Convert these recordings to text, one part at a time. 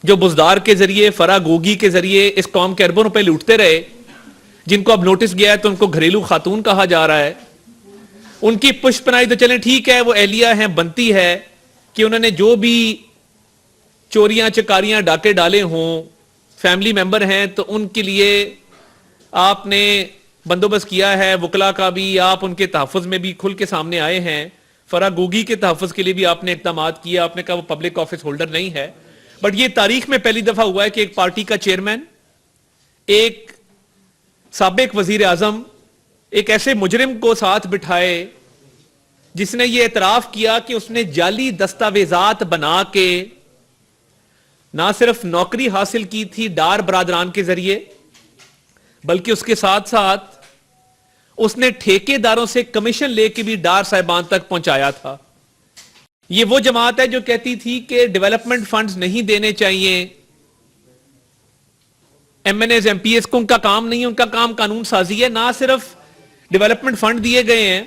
جو بزدار کے ذریعے فرا گوگی کے ذریعے اس قوم کے اربوں روپے لوٹتے رہے، جن کو اب نوٹس گیا ہے تو ان کو گھریلو خاتون کہا جا رہا ہے، ان کی پشت پناہی تو چلیں ٹھیک ہے، وہ اہلیہ ہیں، بنتی ہے کہ انہوں نے جو بھی چوریاں چکاریاں ڈاکے ڈالے ہوں، فیملی ممبر ہیں تو ان کے لیے آپ نے بندوبست کیا ہے، وکلا کا بھی، آپ ان کے تحفظ میں بھی کھل کے سامنے آئے ہیں، فرا گوگی کے تحفظ کے لیے بھی آپ نے اقدامات کیا، آپ نے کہا وہ پبلک آفس ہولڈر نہیں ہے، بٹ یہ تاریخ میں پہلی دفعہ ہوا ہے کہ ایک پارٹی کا چیئرمین، ایک سابق وزیر اعظم ایک ایسے مجرم کو ساتھ بٹھائے جس نے یہ اعتراف کیا کہ اس نے جعلی دستاویزات بنا کے نہ صرف نوکری حاصل کی تھی ڈار برادران کے ذریعے، بلکہ اس کے ساتھ ساتھ اس نے ٹھیکے داروں سے کمیشن لے کے بھی ڈار صاحبان تک پہنچایا تھا۔ یہ وہ جماعت ہے جو کہتی تھی کہ ڈیولپمنٹ فنڈز نہیں دینے چاہیے M N As M P S کو، ان کا کام نہیں ہے، ان کا کام قانون سازی ہے۔ نہ صرف ڈیولپمنٹ فنڈ دیے گئے ہیں،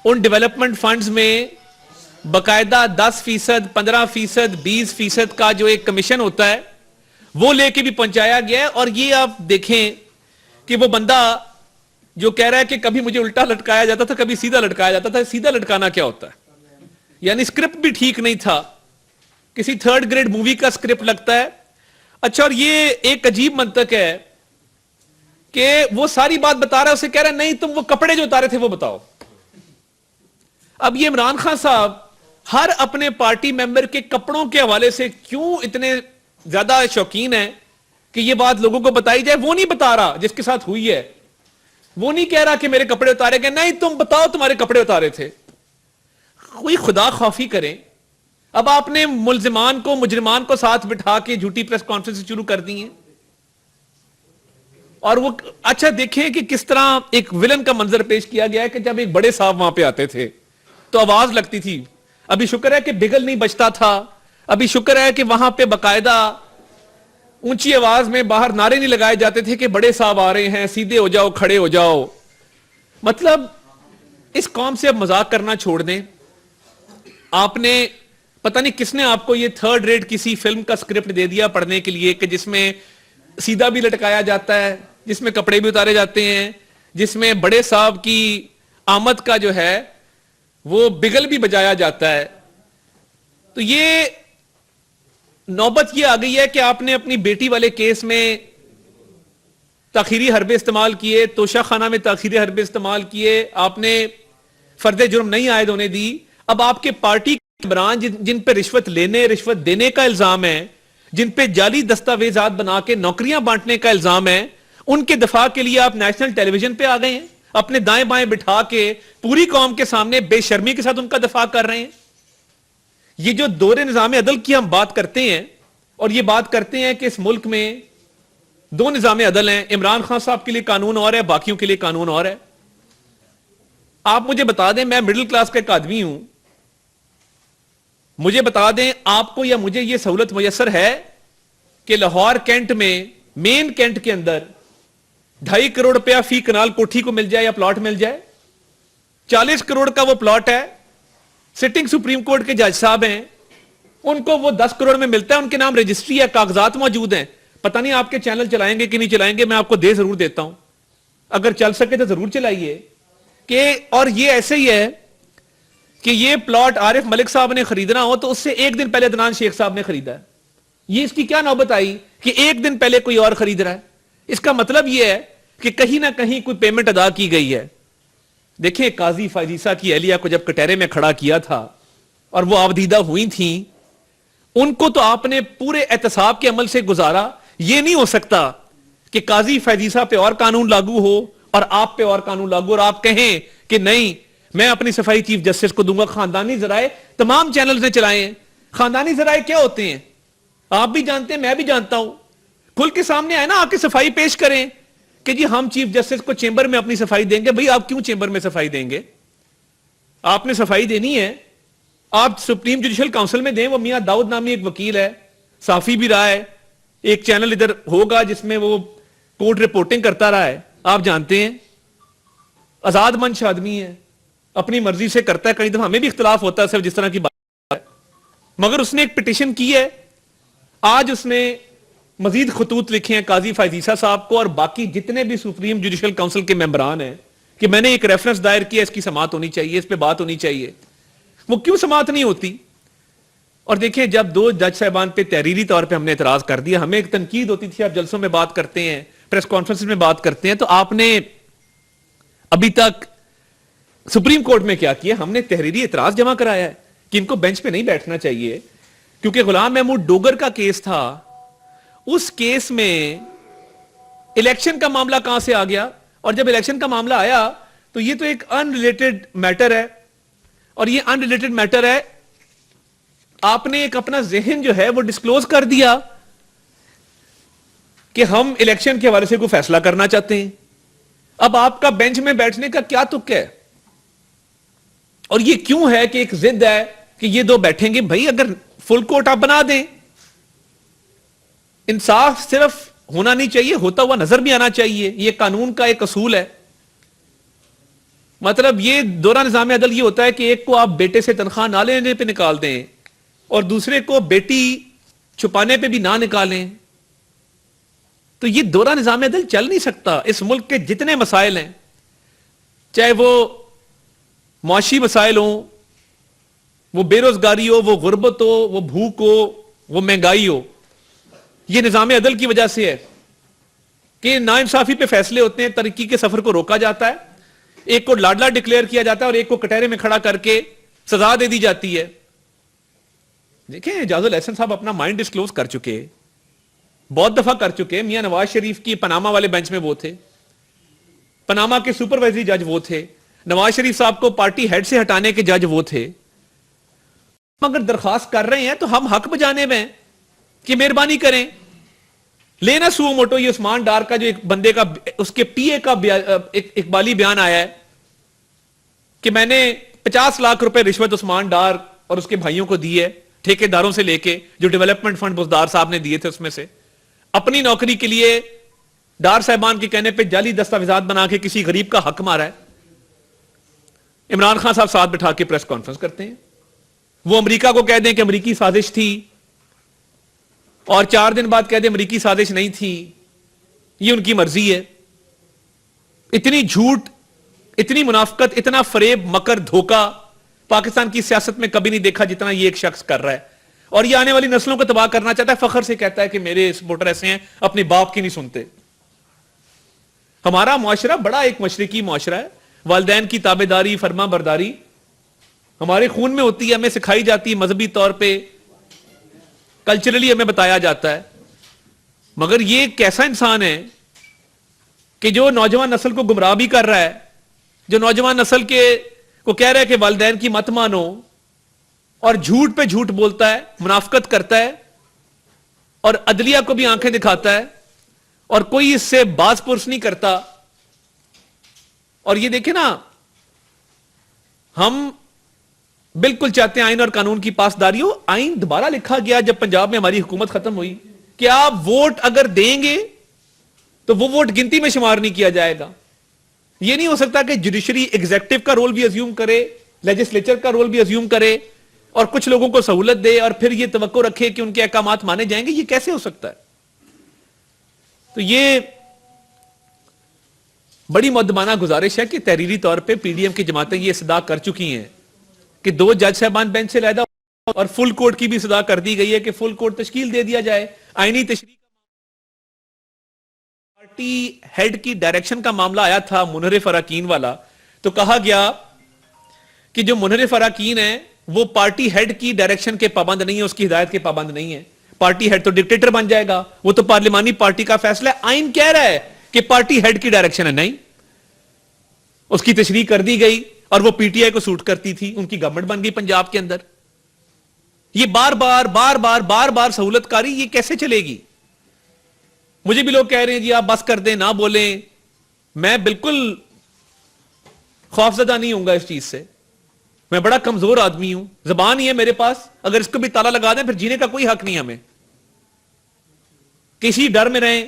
ان ڈیولپمنٹ فنڈز میں باقاعدہ 10%، 15%، 20% کا جو ایک کمیشن ہوتا ہے وہ لے کے بھی پہنچایا گیا ہے۔ اور یہ آپ دیکھیں کہ وہ بندہ جو کہہ رہا ہے کہ کبھی مجھے الٹا لٹکایا جاتا تھا، کبھی سیدھا لٹکایا جاتا تھا، سیدھا لٹکانا کیا ہوتا ہے؟ یعنی اسکرپٹ بھی ٹھیک نہیں تھا، کسی تھرڈ گریڈ مووی کا اسکرپٹ لگتا ہے۔ اچھا، اور یہ ایک عجیب منطق ہے کہ وہ ساری بات بتا رہا ہے، اسے کہہ رہا ہے نہیں تم وہ کپڑے جو اتارے تھے وہ بتاؤ۔ اب یہ عمران خان صاحب ہر اپنے پارٹی ممبر کے کپڑوں کے حوالے سے کیوں اتنے زیادہ شوقین ہیں کہ یہ بات لوگوں کو بتائی جائے؟ وہ نہیں بتا رہا جس کے ساتھ ہوئی ہے، وہ نہیں کہہ رہا کہ میرے کپڑے اتارے گئے، نہیں تم بتاؤ تمہارے کپڑے اتارے تھے۔ کوئی خدا خوفی کریں۔ اب آپ نے ملزمان کو، مجرمان کو ساتھ بٹھا کے جھوٹی پریس کانفرنس شروع کر دی ہیں، اور وہ اچھا دیکھیں کہ کس طرح ایک ولن کا منظر پیش کیا گیا ہے کہ جب ایک بڑے صاحب وہاں پہ آتے تھے تو آواز لگتی تھی۔ ابھی شکر ہے کہ بگل نہیں بجتا تھا، ابھی شکر ہے کہ وہاں پہ باقاعدہ اونچی آواز میں باہر نعرے نہیں لگائے جاتے تھے کہ بڑے صاحب آ رہے ہیں، سیدھے ہو جاؤ، کھڑے ہو جاؤ۔ مطلب اس قوم سے اب مذاق کرنا چھوڑ دیں۔ آپ نے پتہ نہیں کس نے آپ کو یہ تھرڈ ریٹ کسی فلم کا سکرپٹ دے دیا پڑھنے کے لیے کہ جس میں سیدھا بھی لٹکایا جاتا ہے، جس میں کپڑے بھی اتارے جاتے ہیں، جس میں بڑے صاحب کی آمد کا جو ہے وہ بگل بھی بجایا جاتا ہے۔ تو یہ نوبت یہ آ گئی ہے کہ آپ نے اپنی بیٹی والے کیس میں تاخیری حربے استعمال کیے، توشہ خانہ میں تاخیری حربے استعمال کیے، آپ نے فرد جرم نہیں عائد ہونے دی۔ اب آپ کے پارٹی کے ممبران جن پہ رشوت لینے، رشوت دینے کا الزام ہے، جن پہ جعلی دستاویزات بنا کے نوکریاں بانٹنے کا الزام ہے، ان کے دفاع کے لیے آپ نیشنل ٹیلی ویژن پہ آ گئے ہیں، اپنے دائیں بائیں بٹھا کے پوری قوم کے سامنے بے شرمی کے ساتھ ان کا دفاع کر رہے ہیں۔ یہ جو دور نظام عدل کی ہم بات کرتے ہیں، اور یہ بات کرتے ہیں کہ اس ملک میں دو نظام عدل ہیں، عمران خان صاحب کے لیے قانون اور ہے، باقیوں کے لیے قانون اور ہے۔ آپ مجھے بتا دیں، میں مڈل کلاس کا ایک آدمی ہوں، مجھے بتا دیں آپ کو یا مجھے یہ سہولت میسر ہے کہ لاہور کینٹ میں، مین کینٹ کے اندر 2.5 کروڑ روپیہ فی کنال کوٹھی کو مل جائے یا پلاٹ مل جائے؟ 40 کروڑ کا وہ پلاٹ ہے، سٹنگ سپریم کورٹ کے جج صاحب ہیں، ان کو وہ 10 کروڑ میں ملتا ہے، ان کے نام رجسٹری ہے، کاغذات موجود ہیں۔ پتہ نہیں آپ کے چینل چلائیں گے کہ نہیں چلائیں گے، میں آپ کو دے ضرور دیتا ہوں، اگر چل سکے تو ضرور چلائیے۔ کہ اور یہ ایسے ہی ہے کہ یہ پلاٹ عارف ملک صاحب نے خریدنا ہو تو اس سے ایک دن پہلے عدنان شیخ صاحب نے خریدا ہے۔ یہ اس کی کیا نوبت آئی کہ ایک دن پہلے کوئی اور خرید رہا ہے؟ اس کا مطلب یہ ہے کہ کہیں نہ کہیں کوئی پیمنٹ ادا کی گئی ہے۔ دیکھیں قاضی فائزیسا کی اہلیہ کو جب کٹہرے میں کھڑا کیا تھا اور وہ آبدیدہ ہوئی تھیں، ان کو تو آپ نے پورے احتساب کے عمل سے گزارا۔ یہ نہیں ہو سکتا کہ قاضی فائزیسا پہ اور قانون لاگو ہو اور آپ پہ اور قانون لاگو، اور آپ کہیں کہ نہیں میں اپنی صفائی چیف جسٹس کو دوں گا۔ خاندانی ذرائع تمام چینلز نے چلائے ہیں۔ خاندانی ذرائع کیا ہوتے ہیں آپ بھی جانتے ہیں، میں بھی جانتا ہوں۔ کھل کے سامنے آئے نا، آ کے صفائی پیش کریں کہ جی ہم چیف جسٹس کو چیمبر میں اپنی صفائی دیں گے۔ بھئی آپ کیوں چیمبر میں صفائی دیں گے؟ آپ نے صفائی دینی ہے آپ سپریم جوڈیشل کاؤنسل میں دیں۔ وہ میاں داؤد نامی ایک وکیل ہے، صحافی بھی رہا ہے، ایک چینل ادھر ہوگا جس میں وہ کورٹ رپورٹنگ کرتا رہا ہے، آپ جانتے ہیں، آزاد منش آدمی ہے، اپنی مرضی سے کرتا ہے۔ کئی دفعہ ہمیں بھی اختلاف ہوتا ہے صرف جس طرح کی بات ہے، مگر اس نے ایک پٹیشن کی ہے آج اس نے مزید خطوط لکھے ہیں قاضی فائز عیسیٰ صاحب کو اور باقی جتنے بھی سپریم جوڈیشل کونسل کے ممبران ہیں کہ میں نے ایک ریفرنس دائر کیا, اس کی سماعت ہونی چاہیے, اس پہ بات ہونی چاہیے. وہ کیوں سماعت نہیں ہوتی؟ اور دیکھیں جب دو جج صاحبان پہ تحریری طور پہ ہم نے اعتراض کر دیا, ہمیں ایک تنقید ہوتی تھی, آپ جلسوں میں بات کرتے ہیں, پریس کانفرنس میں بات کرتے ہیں, تو آپ نے ابھی تک سپریم کورٹ میں کیا کیا؟ ہم نے تحریری اعتراض جمع کرایا ہے کہ ان کو بینچ پہ نہیں بیٹھنا چاہیے, کیونکہ غلام محمود ڈوگر کا کیس تھا. اس کیس میں الیکشن کا معاملہ کہاں سے آ گیا؟ اور جب الیکشن کا معاملہ آیا تو یہ تو ایک ان ریلیٹڈ میٹر ہے, اور یہ ان ریلیٹڈ میٹر ہے, آپ نے ایک اپنا ذہن جو ہے وہ ڈسکلوز کر دیا کہ ہم الیکشن کے حوالے سے کوئی فیصلہ کرنا چاہتے ہیں. اب آپ کا بینچ میں بیٹھنے کا کیا تک ہے؟ اور یہ کیوں ہے کہ ایک ضد ہے کہ یہ دو بیٹھیں گے؟ بھائی اگر فل کورٹ آپ بنا دیں, انصاف صرف ہونا نہیں چاہیے, ہوتا ہوا نظر بھی آنا چاہیے. یہ قانون کا ایک اصول ہے. مطلب یہ دورہ نظام عدل یہ ہوتا ہے کہ ایک کو آپ بیٹے سے تنخواہ نہ لینے پہ نکال دیں اور دوسرے کو بیٹی چھپانے پہ بھی نہ نکالیں, تو یہ دورہ نظام عدل چل نہیں سکتا. اس ملک کے جتنے مسائل ہیں, چاہے وہ معاشی مسائل ہوں, وہ بے روزگاری ہو, وہ غربت ہو, وہ بھوک ہو, وہ مہنگائی ہو, یہ نظام عدل کی وجہ سے ہے کہ ناانصافی پہ فیصلے ہوتے ہیں, ترقی کے سفر کو روکا جاتا ہے, ایک کو لاڈلا ڈکلیئر کیا جاتا ہے اور ایک کو کٹہرے میں کھڑا کر کے سزا دے دی جاتی ہے. دیکھیں اعجاز الاحسن صاحب اپنا مائنڈ ڈسکلوز کر چکے, بہت دفعہ کر چکے. میاں نواز شریف کی پاناما والے بینچ میں وہ تھے, پاناما کے سپروائزری جج وہ تھے, نواز شریف صاحب کو پارٹی ہیڈ سے ہٹانے کے جج وہ تھے. اگر درخواست کر رہے ہیں تو ہم حق بجانے میں کہ مہربانی کریں, لینا سو موٹو. یہ عثمان ڈار کا جو ایک بندے کا, اس کے پی اے کا اقبالی بیان آیا ہے کہ میں نے 50 لاکھ روپے رشوت عثمان ڈار اور اس کے بھائیوں کو دی ہے, ٹھیکیداروں سے لے کے, جو ڈیولپمنٹ فنڈ بزدار صاحب نے دیے تھے اس میں سے, اپنی نوکری کے لیے ڈار صاحبان کے کہنے پہ جعلی دستاویزات بنا کے کسی غریب کا حق مارا ہے. عمران خان صاحب ساتھ بٹھا کے پریس کانفرنس کرتے ہیں, وہ امریکہ کو کہہ دیں کہ امریکی سازش تھی اور 4 دن بعد کہہ دیں امریکی سازش نہیں تھی. یہ ان کی مرضی ہے. اتنی جھوٹ, اتنی منافقت, اتنا فریب, مکر, دھوکہ پاکستان کی سیاست میں کبھی نہیں دیکھا جتنا یہ ایک شخص کر رہا ہے. اور یہ آنے والی نسلوں کو تباہ کرنا چاہتا ہے, فخر سے کہتا ہے کہ میرے سپورٹر ایسے ہیں, اپنے باپ کی نہیں سنتے. ہمارا معاشرہ بڑا ایک مشرقی معاشرہ ہے. والدین کی تابعداری, فرما برداری ہمارے خون میں ہوتی ہے, ہمیں سکھائی جاتی ہے مذہبی طور پہ, کلچرلی ہمیں بتایا جاتا ہے. مگر یہ ایک ایسا انسان ہے کہ جو نوجوان نسل کو گمراہ بھی کر رہا ہے, جو نوجوان نسل کو کہہ رہا ہے کہ والدین کی مت مانو, اور جھوٹ پہ جھوٹ بولتا ہے, منافقت کرتا ہے, اور عدلیہ کو بھی آنکھیں دکھاتا ہے, اور کوئی اس سے باز پرس نہیں کرتا. اور یہ دیکھیں نا, ہم بالکل چاہتے ہیں آئین اور قانون کی پاسداری ہو. آئین دوبارہ لکھا گیا جب پنجاب میں ہماری حکومت ختم ہوئی کہ آپ ووٹ اگر دیں گے تو وہ ووٹ گنتی میں شمار نہیں کیا جائے گا. یہ نہیں ہو سکتا کہ جوڈیشری ایگزیکٹو کا رول بھی ازیوم کرے, لیجسلیچر کا رول بھی ازیوم کرے, اور کچھ لوگوں کو سہولت دے اور پھر یہ توقع رکھے کہ ان کے احکامات مانے جائیں گے. یہ کیسے ہو سکتا ہے؟ تو یہ بڑی مؤدبانہ گزارش ہے کہ تحریری طور پہ پی ڈی ایم کی جماعتیں یہ صدا کر چکی ہیں کہ 2 جج صاحبان بینچ سے علیحدہ, اور فل کورٹ کی بھی صدا کر دی گئی ہے کہ فل کورٹ تشکیل دے دیا جائے. آئینی تشریح پارٹی ہیڈ کی ڈائریکشن کا معاملہ آیا تھا منحرف اراکین والا, تو کہا گیا کہ جو منحرف اراکین ہیں وہ پارٹی ہیڈ کی ڈائریکشن کے پابند نہیں ہے, اس کی ہدایت کے پابند نہیں ہے. پارٹی ہیڈ تو ڈکٹیٹر بن جائے گا, وہ تو پارلیمانی پارٹی کا فیصلہ ہے. آئین کہہ رہا ہے کہ پارٹی ہیڈ کی ڈائریکشن ہے, نہیں. اس کی تشریح کر دی گئی اور وہ پی ٹی آئی کو سوٹ کرتی تھی, ان کی گورنمنٹ بن گئی پنجاب کے اندر. یہ بار بار بار بار بار بار سہولت کاری, یہ کیسے چلے گی؟ مجھے بھی لوگ کہہ رہے ہیں جی آپ بس کر دیں, نہ بولیں. میں بالکل خوفزدہ نہیں ہوں گا اس چیز سے. میں بڑا کمزور آدمی ہوں, زبان ہی ہے میرے پاس, اگر اس کو بھی تالا لگا دیں پھر جینے کا کوئی حق نہیں ہمیں. کسی ڈر میں رہیں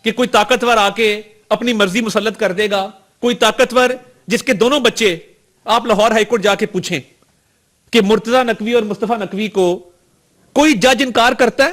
کہ کوئی طاقتور آ کے اپنی مرضی مسلط کر دے گا, کوئی طاقتور جس کے دونوں بچے, آپ لاہور ہائی کورٹ جا کے پوچھیں کہ مرتضی نقوی اور مصطفیٰ نقوی کو کوئی جج انکار کرتا ہے؟